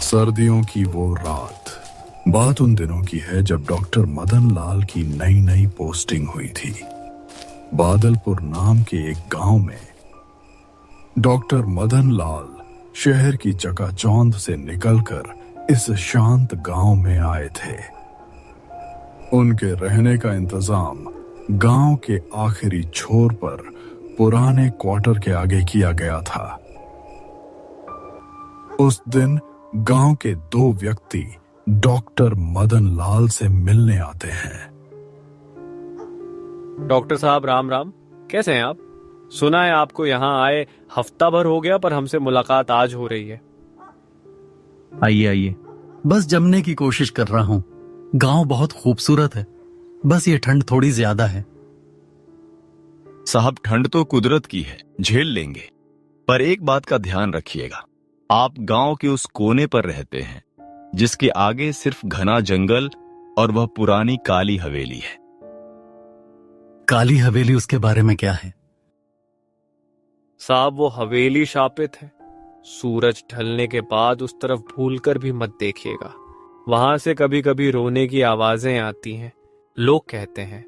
सर्दियों की वो रात। बात उन दिनों की है जब डॉक्टर मदन लाल की नई नई पोस्टिंग हुई थी। बादलपुर नाम के एक गांव में डॉक्टर मदन लाल शहर की चकाचौंध से निकलकर इस शांत गांव में आए थे। उनके रहने का इंतजाम गांव के आखिरी छोर पर पुराने क्वार्टर के आगे किया गया था। उस दिन गांव के दो व्यक्ति डॉक्टर मदन लाल से मिलने आते हैं। डॉक्टर साहब राम राम, कैसे हैं आप? सुना है आपको यहाँ आए हफ्ता भर हो गया, पर हमसे मुलाकात आज हो रही है। आइए आइए, बस जमने की कोशिश कर रहा हूँ। गांव बहुत खूबसूरत है, बस ये ठंड थोड़ी ज्यादा है। साहब, ठंड तो कुदरत की है, झेल लेंगे। पर एक बात का ध्यान रखिएगा, आप गांव के उस कोने पर रहते हैं जिसके आगे सिर्फ घना जंगल और वह पुरानी काली हवेली है। काली हवेली, उसके बारे में क्या है? साहब, वो हवेली शापित है। सूरज ढलने के बाद उस तरफ भूलकर भी मत देखिएगा। वहां से कभी कभी रोने की आवाजें आती हैं। लोग कहते हैं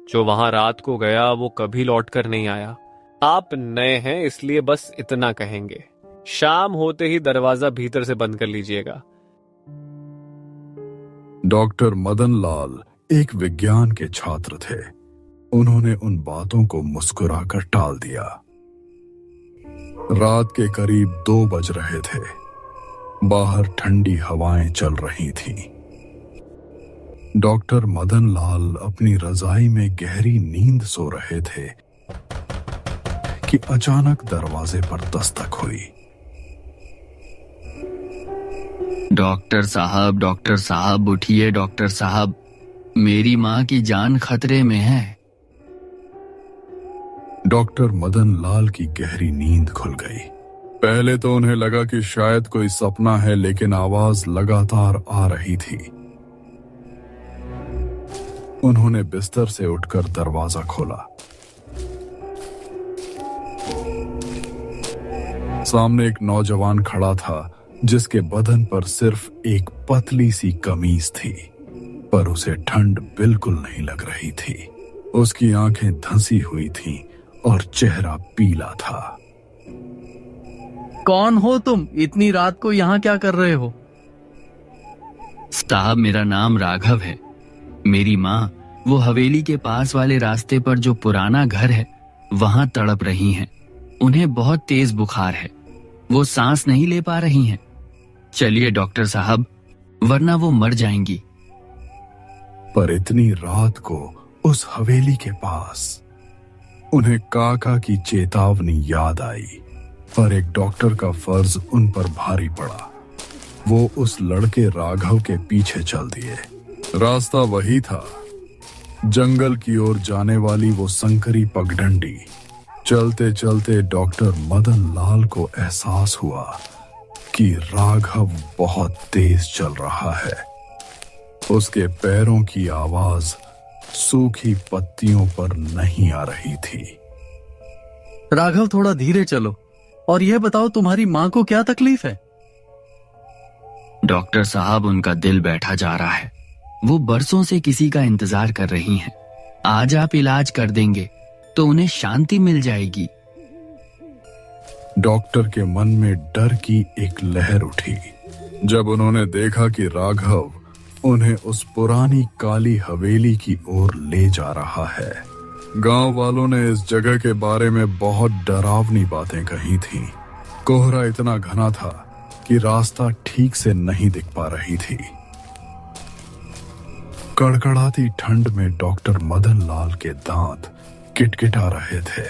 जो वहां रात को गया वो कभी लौटकर नहीं आया। आप नए हैं इसलिए बस इतना कहेंगे। शाम होते ही दरवाजा भीतर से बंद कर लीजिएगा। डॉक्टर मदन लाल एक विज्ञान के छात्र थे। उन्होंने उन बातों को मुस्कुराकर टाल दिया। रात के करीब 2 बज रहे थे। बाहर ठंडी हवाएं चल रही थीं। डॉक्टर मदन लाल अपनी रजाई में गहरी नींद सो रहे थे कि अचानक दरवाजे पर दस्तक हुई। डॉक्टर साहब उठिए। डॉक्टर साहब, मेरी माँ की जान खतरे में है। डॉक्टर मदन लाल की गहरी नींद खुल गई। पहले तो उन्हें लगा कि शायद कोई सपना है, लेकिन आवाज लगातार आ रही थी। उन्होंने बिस्तर से उठकर दरवाजा खोला। सामने एक नौजवान खड़ा था जिसके बदन पर सिर्फ एक पतली सी कमीज थी, पर उसे ठंड बिल्कुल नहीं लग रही थी। उसकी आंखें धंसी हुई थीं और चेहरा पीला था। कौन हो तुम? इतनी रात को यहाँ क्या कर रहे हो? साहब, मेरा नाम राघव है। मेरी माँ वो हवेली के पास वाले रास्ते पर जो पुराना घर है वहां तड़प रही हैं। उन्हें बहुत तेज बुखार है, वो सांस नहीं ले पा रही हैं। चलिए डॉक्टर साहब, वरना वो मर जाएंगी। पर इतनी रात को उस हवेली के पास उन्हें काका की चेतावनी याद आई, पर एक डॉक्टर का फर्ज उन पर भारी पड़ा। वो उस लड़के राघव के पीछे चल दिए। रास्ता वही था, जंगल की ओर जाने वाली वो संकरी पगडंडी। चलते चलते डॉक्टर मदन लाल को एहसास हुआ कि राघव बहुत तेज चल रहा है। उसके पैरों की आवाज सूखी पत्तियों पर नहीं आ रही थी। राघव, थोड़ा धीरे चलो और यह बताओ तुम्हारी माँ को क्या तकलीफ है? डॉक्टर साहब, उनका दिल बैठा जा रहा है। वो बरसों से किसी का इंतजार कर रही हैं। आज आप इलाज कर देंगे तो उन्हें शांति मिल जाएगी। डॉक्टर के मन में डर की एक लहर उठी जब उन्होंने देखा कि राघव उन्हें उस पुरानी काली हवेली की ओर ले जा रहा है। गांव वालों ने इस जगह के बारे में बहुत डरावनी बातें कही थीं। कोहरा इतना घना था कि रास्ता ठीक से नहीं दिख पा रही थी। कड़कड़ाती ठंड में डॉक्टर मदन लाल के दांत किटकिटा रहे थे,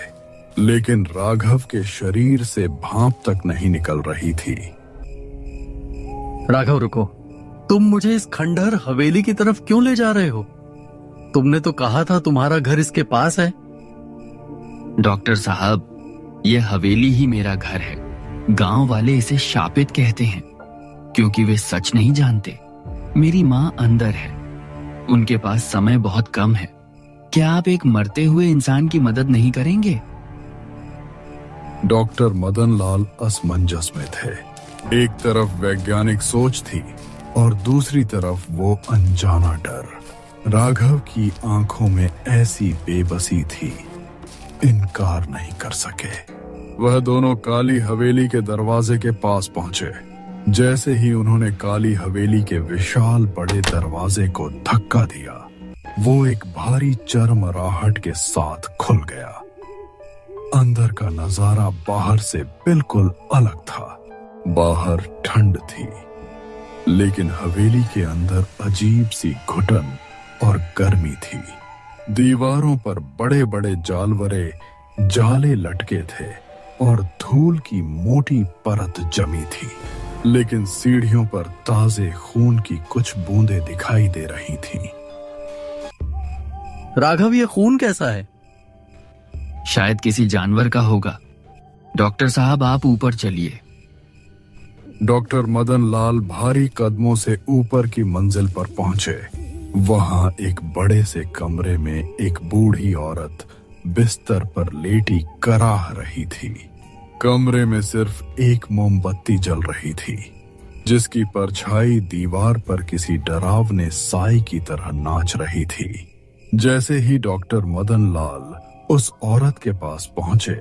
लेकिन राघव के शरीर से भाप तक नहीं निकल रही थी। राघव, रुको। तुम मुझे इस खंडहर हवेली की तरफ क्यों ले जा रहे हो? तुमने तो कहा था तुम्हारा घर इसके पास है। डॉक्टर साहब, ये हवेली ही मेरा घर है। गांव वाले इसे शापित कहते हैं क्योंकि वे सच नहीं जानते। मेरी माँ अंदर है, उनके पास समय बहुत कम है। क्या आप एक मरते हुए इंसान की मदद नहीं करेंगे? डॉक्टर मदन लाल असमंजस में थे। एक तरफ वैज्ञानिक सोच थी और दूसरी तरफ वो अनजाना डर। राघव की आंखों में ऐसी बेबसी थी, इनकार नहीं कर सके। वह दोनों काली हवेली के दरवाजे के पास पहुंचे। जैसे ही उन्होंने काली हवेली के विशाल बड़े दरवाजे को धक्का दिया, वो एक भारी चरमराहट के साथ खुल गया। अंदर का नजारा बाहर से बिल्कुल अलग था। बाहर ठंड थी, लेकिन हवेली के अंदर अजीब सी घुटन और गर्मी थी। दीवारों पर बड़े बड़े जाले लटके थे और धूल की मोटी परत जमी थी, लेकिन सीढ़ियों पर ताजे खून की कुछ बूंदें दिखाई दे रही थीं। राघव, ये खून कैसा है? शायद किसी जानवर का होगा। डॉक्टर साहब, आप ऊपर चलिए। डॉक्टर मदन लाल भारी कदमों से ऊपर की मंजिल पर पहुंचे। वहां एक बड़े से कमरे में एक बूढ़ी औरत बिस्तर पर लेटी कराह रही थी। कमरे में सिर्फ एक मोमबत्ती जल रही थी, जिसकी परछाई दीवार पर किसी डरावने साए की तरह नाच रही थी। जैसे ही डॉक्टर मदन लाल उस औरत के पास पहुंचे,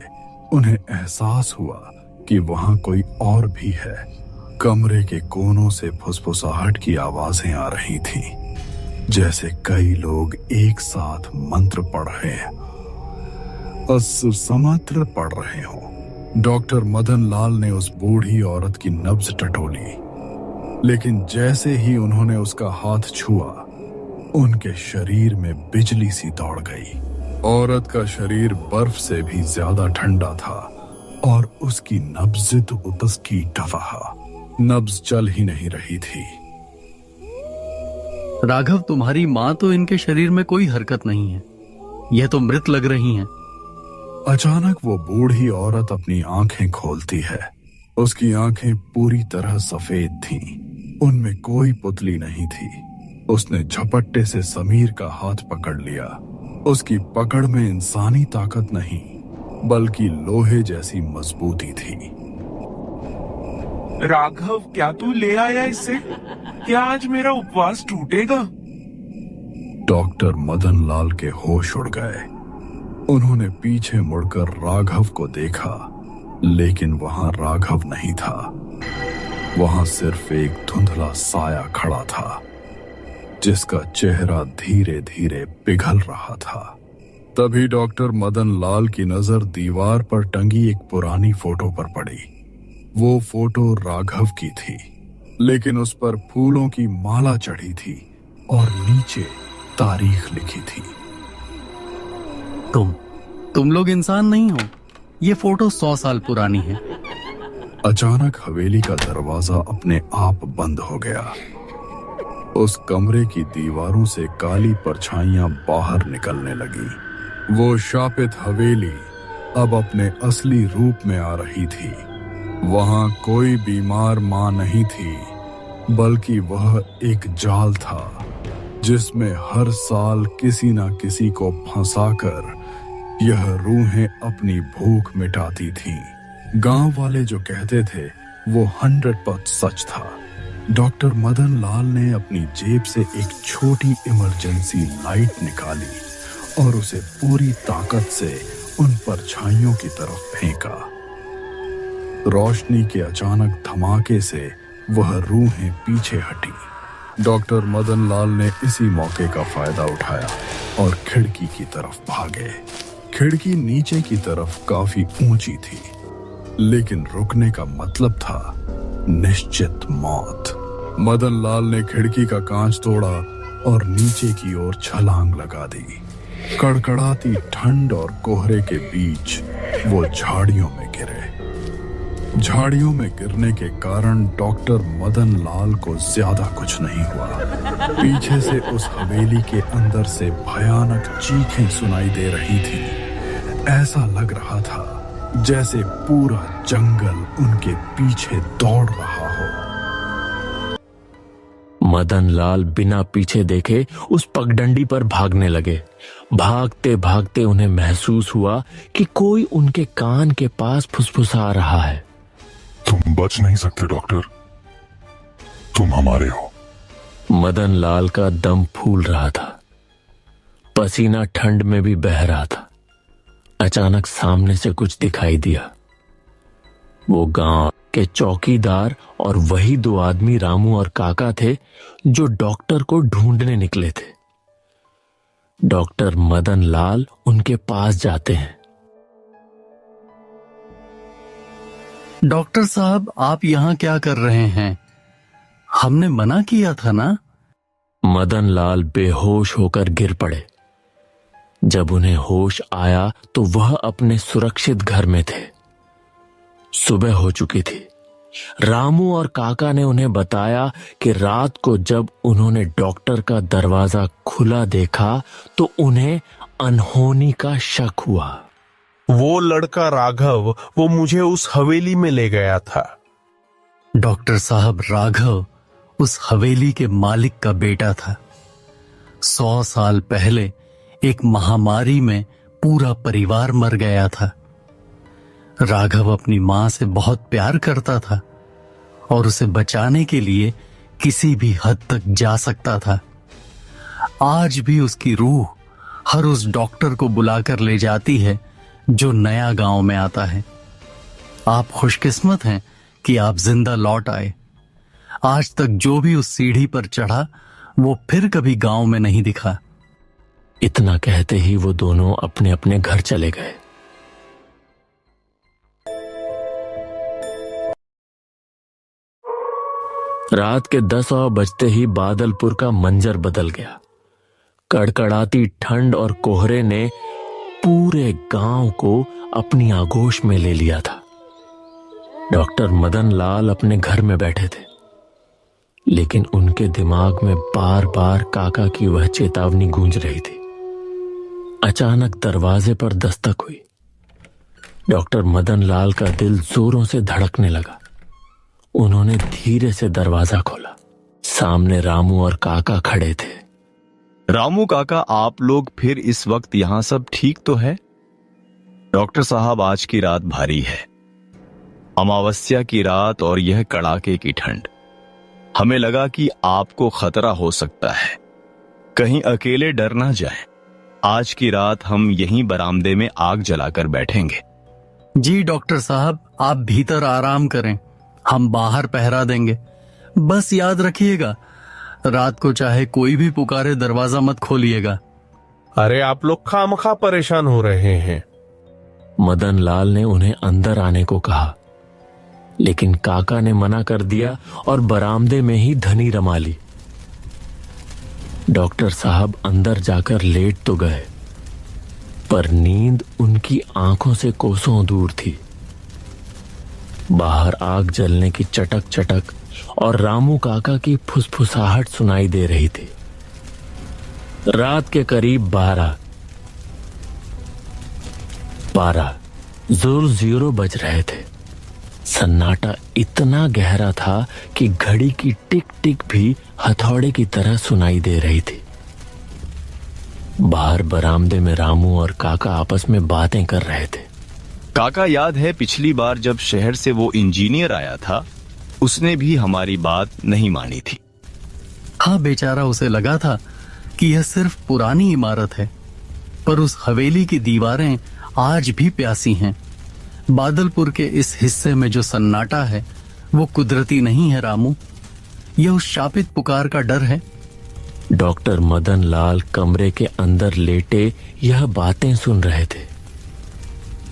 उन्हें एहसास हुआ कि वहां कोई और भी है। कमरे के कोनों से फुसफुसाहट की आवाजें आ रही थीं, जैसे कई लोग एक साथ मंत्र पढ़ रहे हैं, समंत्र पढ़ रहे हों। डॉक्टर मदन लाल ने उस बूढ़ी औरत की नब्ज टटोली, लेकिन जैसे ही उन्होंने उसका हाथ छुआ, उनके शरीर में बिजली सी दौड़ गई। औरत का शरीर बर्फ से भी ज्यादा ठंडा था और उसकी नब्ज तो उसकी टफहा, नब्ज चल ही नहीं रही थी। राघव, तुम्हारी माँ तो इनके शरीर में कोई हरकत नहीं है, यह तो मृत लग रही हैं। अचानक वो बूढ़ी औरत अपनी आंखें खोलती है। उसकी आंखें पूरी तरह सफेद थीं, उनमें कोई पुतली नहीं थी। उसने झपट्टे से समीर का हाथ पकड़ लिया। उसकी पकड़ में इंसानी ताकत नहीं, बल्कि लोहे जैसी मजबूती थी। राघव, क्या तू ले आया इसे? क्या आज मेरा उपवास टूटेगा? डॉक्टर मदन लाल के होश उड़ गए। उन्होंने पीछे मुड़कर राघव को देखा, लेकिन वहां राघव नहीं था। वहां सिर्फ एक धुंधला साया खड़ा था, जिसका चेहरा धीरे धीरे पिघल रहा था। तभी डॉक्टर मदन लाल की नजर दीवार पर टंगी एक पुरानी फोटो पर पड़ी। वो फोटो राघव की थी, लेकिन उस पर फूलों की माला चढ़ी थी और नीचे तारीख लिखी थी। तुम लोग इंसान नहीं हो। ये फोटो 100 साल पुरानी है। अचानक हवेली का दरवाजा अपने आप बंद हो गया। उस कमरे की दीवारों से काली परछाइयां बाहर निकलने लगी। वो शापित हवेली अब अपने असली रूप में आ रही थी। वहां कोई बीमार मां नहीं थी, बल्कि वह एक जाल था, जिसमें हर साल किसी न किसी को फंसाकर यह रूहें अपनी भूख मिटाती थीं। गांव वाले जो कहते थे वो 100% सच था। डॉक्टर मदन लाल ने अपनी जेब से एक छोटी इमरजेंसी लाइट निकाली और उसे पूरी ताकत से उन परछाइयों की तरफ फेंका। रोशनी के अचानक धमाके से वह रूहें पीछे हटी। डॉक्टर मदन लाल ने इसी मौके का फायदा उठाया और खिड़की की तरफ भागे। खिड़की नीचे की तरफ काफी ऊंची थी, लेकिन रुकने का मतलब था निश्चित मौत। मदन लाल ने खिड़की का कांच तोड़ा और नीचे की ओर छलांग लगा दी। कड़कड़ाती ठंड और कोहरे के बीच वो झाड़ियों में गिरे। झाड़ियों में गिरने के कारण डॉक्टर मदन लाल को ज्यादा कुछ नहीं हुआ। पीछे से उस हवेली के अंदर से भयानक चीखें सुनाई दे रही थी। ऐसा लग रहा था जैसे पूरा जंगल उनके पीछे दौड़ रहा हो। मदन लाल बिना पीछे देखे उस पगडंडी पर भागने लगे। भागते भागते उन्हें महसूस हुआ कि कोई उनके कान के पास फुसफुसा रहा है। तुम बच नहीं सकते डॉक्टर, तुम हमारे हो। मदन लाल का दम फूल रहा था, पसीना ठंड में भी बह रहा था। अचानक सामने से कुछ दिखाई दिया। वो गांव के चौकीदार और वही दो आदमी रामू और काका थे जो डॉक्टर को ढूंढने निकले थे। डॉक्टर मदन लाल उनके पास जाते हैं। डॉक्टर साहब, आप यहाँ क्या कर रहे हैं? हमने मना किया था ना? मदन लाल बेहोश होकर गिर पड़े। जब उन्हें होश आया तो वह अपने सुरक्षित घर में थे। सुबह हो चुकी थी। रामू और काका ने उन्हें बताया कि रात को जब उन्होंने डॉक्टर का दरवाजा खुला देखा तो उन्हें अनहोनी का शक हुआ। वो लड़का राघव, वो मुझे उस हवेली में ले गया था। डॉक्टर साहब, राघव उस हवेली के मालिक का बेटा था। 100 साल पहले एक महामारी में पूरा परिवार मर गया था। राघव अपनी मां से बहुत प्यार करता था और उसे बचाने के लिए किसी भी हद तक जा सकता था। आज भी उसकी रूह हर उस डॉक्टर को बुलाकर ले जाती है जो नया गांव में आता है। आप खुशकिस्मत हैं कि आप जिंदा लौट आए। आज तक जो भी उस सीढ़ी पर चढ़ा वो फिर कभी गांव में नहीं दिखा। इतना कहते ही वो दोनों अपने अपने घर चले गए। रात के 10 बजते ही बादलपुर का मंजर बदल गया। कड़कड़ाती ठंड और कोहरे ने पूरे गांव को अपनी आगोश में ले लिया था। डॉक्टर मदन लाल अपने घर में बैठे थे, लेकिन उनके दिमाग में बार बार काका की वह चेतावनी गूंज रही थी। अचानक दरवाजे पर दस्तक हुई। डॉक्टर मदन लाल का दिल जोरों से धड़कने लगा। उन्होंने धीरे से दरवाजा खोला। सामने रामू और काका खड़े थे। रामू काका, आप लोग फिर इस वक्त यहां सब ठीक तो है? डॉक्टर साहब, आज की रात भारी है। अमावस्या की रात और यह कड़ाके की ठंड। हमें लगा कि आपको खतरा हो सकता है। कहीं अकेले डर ना जाएं। आज की रात हम यहीं बरामदे में आग जलाकर बैठेंगे। जी डॉक्टर साहब, आप भीतर आराम करें, हम बाहर पहरा देंगे। बस याद रखिएगा, रात को चाहे कोई भी पुकारे दरवाजा मत खोलिएगा। अरे आप लोग खामखा परेशान हो रहे हैं। मदन लाल ने उन्हें अंदर आने को कहा, लेकिन काका ने मना कर दिया और बरामदे में ही धनी रमा ली। डॉक्टर साहब अंदर जाकर लेट तो गए, पर नींद उनकी आंखों से कोसों दूर थी। बाहर आग जलने की चटक चटक और रामू काका की फुसफुसाहट सुनाई दे रही थी। रात के करीब 12 0 बज रहे थे। सन्नाटा इतना गहरा था कि घड़ी की टिक टिक भी हथौड़े की तरह सुनाई दे रही थी। बाहर बरामदे में रामू और काका आपस में बातें कर रहे थे। काका, याद है पिछली बार जब शहर से वो इंजीनियर आया था, उसने भी हमारी बात नहीं मानी थी। हाँ, बेचारा, उसे लगा था कि यह सिर्फ पुरानी इमारत है, पर उस हवेली की दीवारें आज भी प्यासी हैं। बादलपुर के इस हिस्से में जो सन्नाटा है वो कुदरती नहीं है रामू, यह उस शापित पुकार का डर है। डॉक्टर मदन लाल कमरे के अंदर लेटे यह बातें सुन रहे थे।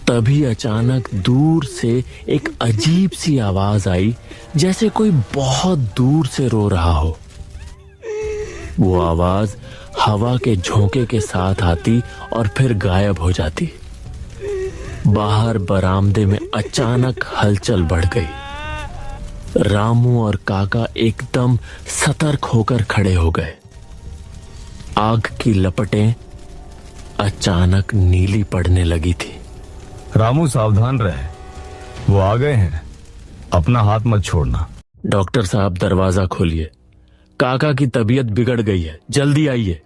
तभी अचानक दूर से एक अजीब सी आवाज आई, जैसे कोई बहुत दूर से रो रहा हो। वो आवाज हवा के झोंके के साथ आती और फिर गायब हो जाती। बाहर बरामदे में अचानक हलचल बढ़ गई। रामू और काका एकदम सतर्क होकर खड़े हो गए। आग की लपटें अचानक नीली पड़ने लगी थी। रामू, सावधान रहे, वो आ गए हैं, अपना हाथ मत छोड़ना। डॉक्टर साहब, दरवाजा खोलिए, काका की तबीयत बिगड़ गई है, जल्दी आइए।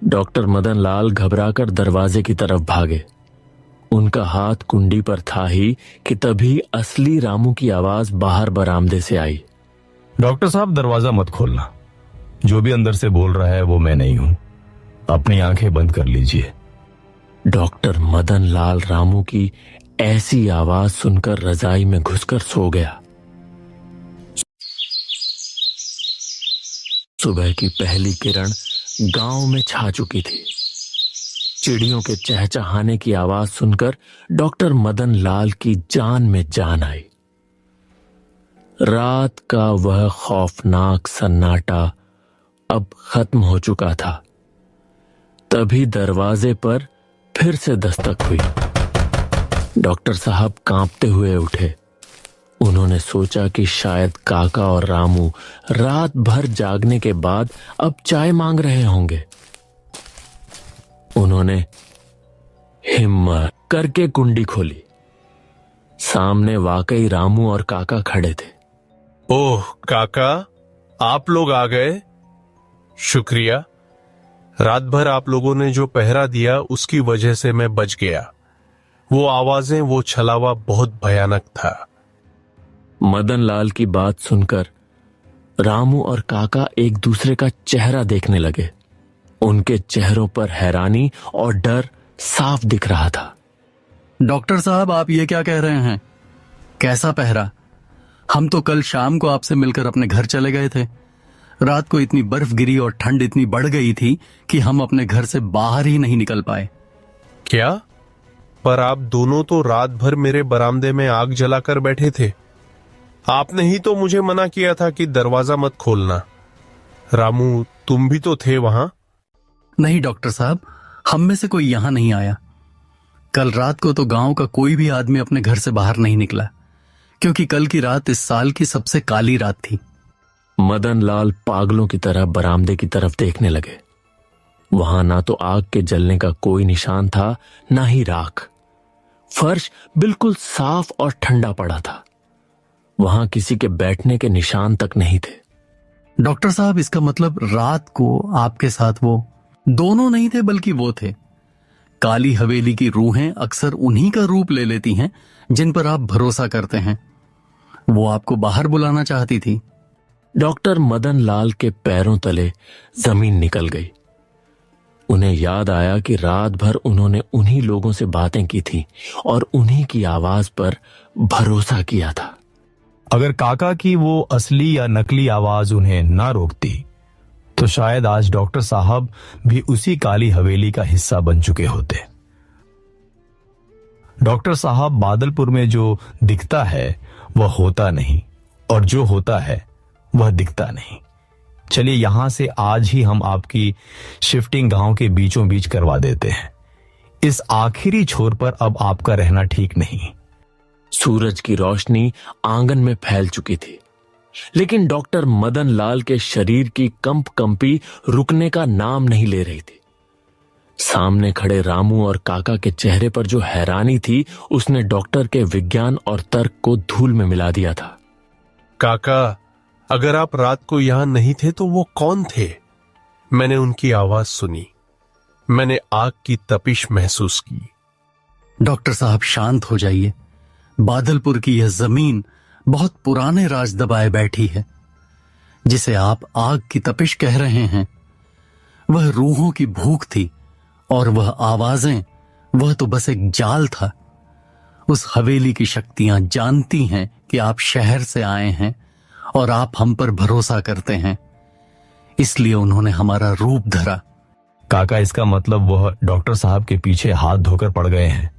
डॉक्टर मदन लाल घबराकर दरवाजे की तरफ भागे। उनका हाथ कुंडी पर था ही कि तभी असली रामू की आवाज बाहर बरामदे से आई। डॉक्टर साहब, दरवाजा मत खोलना। जो भी अंदर से बोल रहा है वो मैं नहीं हूं। अपनी आंखें बंद कर लीजिए। डॉक्टर मदन लाल रामू की ऐसी आवाज सुनकर रजाई में घुसकर सो गया। सुबह की पहली किरण गांव में छा चुकी थी। चिड़ियों के चहचहाने की आवाज सुनकर डॉक्टर मदन लाल की जान में जान आई। रात का वह खौफनाक सन्नाटा अब खत्म हो चुका था। तभी दरवाजे पर फिर से दस्तक हुई। डॉक्टर साहब कांपते हुए उठे। उन्होंने सोचा कि शायद काका और रामू रात भर जागने के बाद अब चाय मांग रहे होंगे। उन्होंने हिम्मत करके कुंडी खोली। सामने वाकई रामू और काका खड़े थे। ओह काका, आप लोग आ गए। शुक्रिया। रात भर आप लोगों ने जो पहरा दिया उसकी वजह से मैं बच गया। वो आवाजें, वो छलावा बहुत भयानक था। मदन लाल की बात सुनकर रामू और काका एक दूसरे का चेहरा देखने लगे। उनके चेहरों पर हैरानी और डर साफ दिख रहा था। डॉक्टर साहब, आप ये क्या कह रहे हैं? कैसा पहरा? हम तो कल शाम को आपसे मिलकर अपने घर चले गए थे। रात को इतनी बर्फ गिरी और ठंड इतनी बढ़ गई थी कि हम अपने घर से बाहर ही नहीं निकल पाए। क्या? पर आप दोनों तो रात भर मेरे बरामदे में आग जलाकर बैठे थे। आपने ही तो मुझे मना किया था कि दरवाजा मत खोलना। रामू, तुम भी तो थे वहां। नहीं डॉक्टर साहब, हम में से कोई यहां नहीं आया। कल रात को तो गांव का कोई भी आदमी अपने घर से बाहर नहीं निकला, क्योंकि कल की रात इस साल की सबसे काली रात थी। मदन लाल पागलों की तरह बरामदे की तरफ देखने लगे। वहां ना तो आग के जलने का कोई निशान था, ना ही राख। फर्श बिल्कुल साफ और ठंडा पड़ा था। वहां किसी के बैठने के निशान तक नहीं थे। डॉक्टर साहब, इसका मतलब रात को आपके साथ वो दोनों नहीं थे, बल्कि वो थे। काली हवेली की रूहें अक्सर उन्हीं का रूप ले लेती हैं जिन पर आप भरोसा करते हैं। वो आपको बाहर बुलाना चाहती थी। डॉक्टर मदन लाल के पैरों तले जमीन निकल गई। उन्हें याद आया कि रात भर उन्होंने उन्हीं लोगों से बातें की थी और उन्हीं की आवाज पर भरोसा किया था। अगर काका की वो असली या नकली आवाज उन्हें ना रोकती तो शायद आज डॉक्टर साहब भी उसी काली हवेली का हिस्सा बन चुके होते। डॉक्टर साहब, बादलपुर में जो दिखता है वह होता नहीं, और जो होता है वह दिखता नहीं। चलिए, यहां से आज ही हम आपकी शिफ्टिंग गांव के बीचों बीच करवा देते हैं। इस आखिरी छोर पर अब आपका रहना ठीक नहीं। सूरज की रोशनी आंगन में फैल चुकी थी, लेकिन डॉक्टर मदन लाल के शरीर की कंपी रुकने का नाम नहीं ले रही थी। सामने खड़े रामू और काका के चेहरे पर जो हैरानी थी, उसने डॉक्टर के विज्ञान और तर्क को धूल में मिला दिया था। काका, अगर आप रात को यहां नहीं थे तो वो कौन थे? मैंने उनकी आवाज सुनी। मैंने आग की तपिश महसूस की। डॉक्टर साहब, शांत हो जाइए। बादलपुर की यह जमीन बहुत पुराने राज दबाए बैठी है। जिसे आप आग की तपिश कह रहे हैं, वह रूहों की भूख थी, और वह आवाजें, वह तो बस एक जाल था। उस हवेली की शक्तियां जानती हैं कि आप शहर से आए हैं और आप हम पर भरोसा करते हैं, इसलिए उन्होंने हमारा रूप धरा। काका, इसका मतलब वह डॉक्टर साहब के पीछे हाथ धोकर पड़ गए हैं।